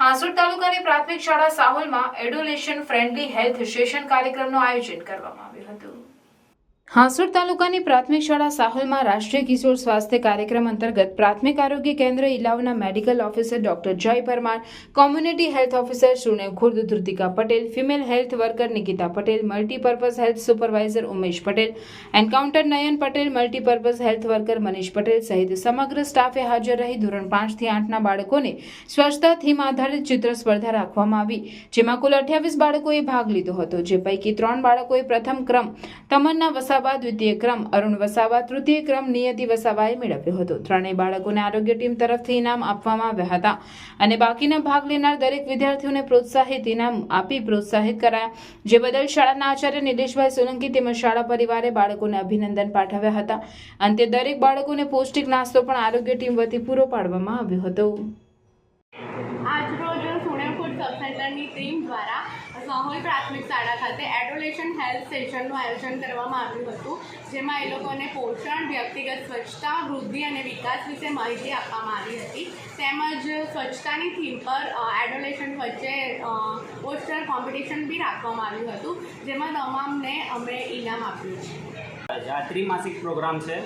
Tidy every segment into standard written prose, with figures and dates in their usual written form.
હાંસોડ તાલુકાની પ્રાથમિક શાળા સાહોલમાં એડોલેશન ફ્રેન્ડલી હેલ્થ સેશન કાર્યક્રમનું આયોજન કરવામાં આવ્યું હતું। હાંસોડ તાલુકાની પ્રાથમિક શાળા સાહોલમાં રાષ્ટ્રીય કિશોર સ્વાસ્થ્ય કાર્યક્રમ અંતર્ગત પ્રાથમિક આરોગ્ય કેન્દ્ર ઇલાવના medical officer doctor Jay Parmar, community health officer Sunev Khurd Dhrutika Patel, female health worker Nikita Patel, multipurpose health supervisor Umesh Patel, encounter Nayan Patel, multipurpose health worker Manish Patel સહિત સમગ્ર સ્ટાફે હાજર રહી ધોરણ 5 થી 8ના બાળકોને સ્વચ્છતા થીમ આધારિત ચિત્ર સ્પર્ધા રાખવામાં આવી, જેમાં કુલ 28 બાળકોએ ભાગ લીધો હતો, જે પૈકી 3 બાળકોએ પ્રથમ ક્રમ તમન્ના વસાવા, દ્વિતીય ક્રમ અરુણ વસાવા, તૃતીય ક્રમ નિયતિ વસાવાએ મેળવ્યો હતો। ત્રણેય બાળકોને આરોગ્ય ટીમ તરફથી ઇનામ આપવામાં આવ્યા હતા અને બાકીના ભાગ લેનાર દરેક વિદ્યાર્થીઓને પ્રોત્સાહિત ઇનામ આપી પ્રોત્સાહિત કરાયા, જે બદલ શાળાના આચાર્ય નિલેશભાઈ સોલંકી તેમજ શાળા પરિવારે બાળકોને અભિનંદન પાઠવ્યા હતા। અંતે દરેક બાળકોને પૌષ્ટિક નાસ્તો પણ આરોગ્ય ટીમ વતી પૂરો પાડવામાં આવ્યો હતો। આજરોજ સુનેવ ખુર્દ સબ સેન્ટરની ટીમ દ્વારા સાહોલ પ્રાથમિક શાળા ખાતે એડોલેશન હેલ્થ સેશનનું આયોજન કરવામાં આવ્યું હતું, જેમાં એ લોકોને પોષણ, વ્યક્તિગત સ્વચ્છતા, વૃદ્ધિ અને વિકાસ વિશે માહિતી આપવામાં આવી હતી। તેમજ સ્વચ્છતાની થીમ પર એડોલેશન વચ્ચે પોસ્ટર કોમ્પિટિશન બી રાખવામાં આવ્યું હતું, જેમાં તમામને અમે ઇનામ આપ્યું છે। આ ત્રિમાસિક પ્રોગ્રામ છે।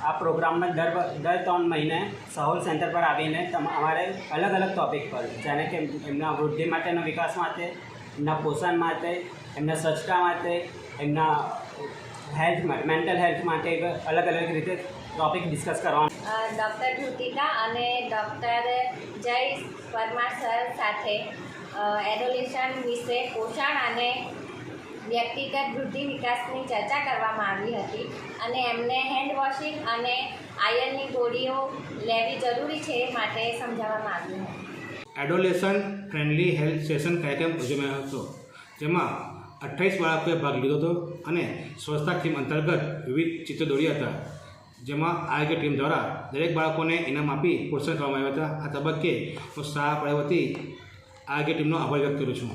આ પ્રોગ્રામમાં દર 3 મહિને સાહોલ સેન્ટર પર આવીને અમારે અલગ અલગ ટૉપિક પર, જેને કે એમના વૃદ્ધિ માટેના વિકાસ માટે, એમના પોષણ માટે, એમના સ્વચ્છતા માટે, એમના હેલ્થ માટે, મેન્ટલ હેલ્થ માટે અલગ અલગ રીતે ટૉપિક ડિસ્કસ કરવાનું। ડૉક્ટર ધૃતિકા અને ડૉક્ટર જય પરમાર સર સાથે એડોલેશન વિશે પોષણ અને વ્યક્તિગત વૃદ્ધિ વિકાસની ચર્ચા કરવામાં આવી હતી અને એમને હેન્ડ વોશિંગ અને આયર્નની ગોળીઓ લેવી જરૂરી છે એ માટે સમજાવવામાં આવ્યું હતું। એડોલેશન ફ્રેન્ડલી હેલ્થ સેશન કાર્યક્રમ યોજાયો હતો, જેમાં 28 બાળકોએ ભાગ લીધો હતો અને સ્વચ્છતા થીમ અંતર્ગત વિવિધ ચિત્રો દોર્યા હતા, જેમાં આરોગ્ય ટીમ દ્વારા દરેક બાળકોને ઇનામ આપી પ્રોત્સાહન કરવામાં આવ્યા હતા। આ તબક્કે હું શાળા પરિવાર વતી આરોગ્ય ટીમનો આભાર વ્યક્ત કરું છું।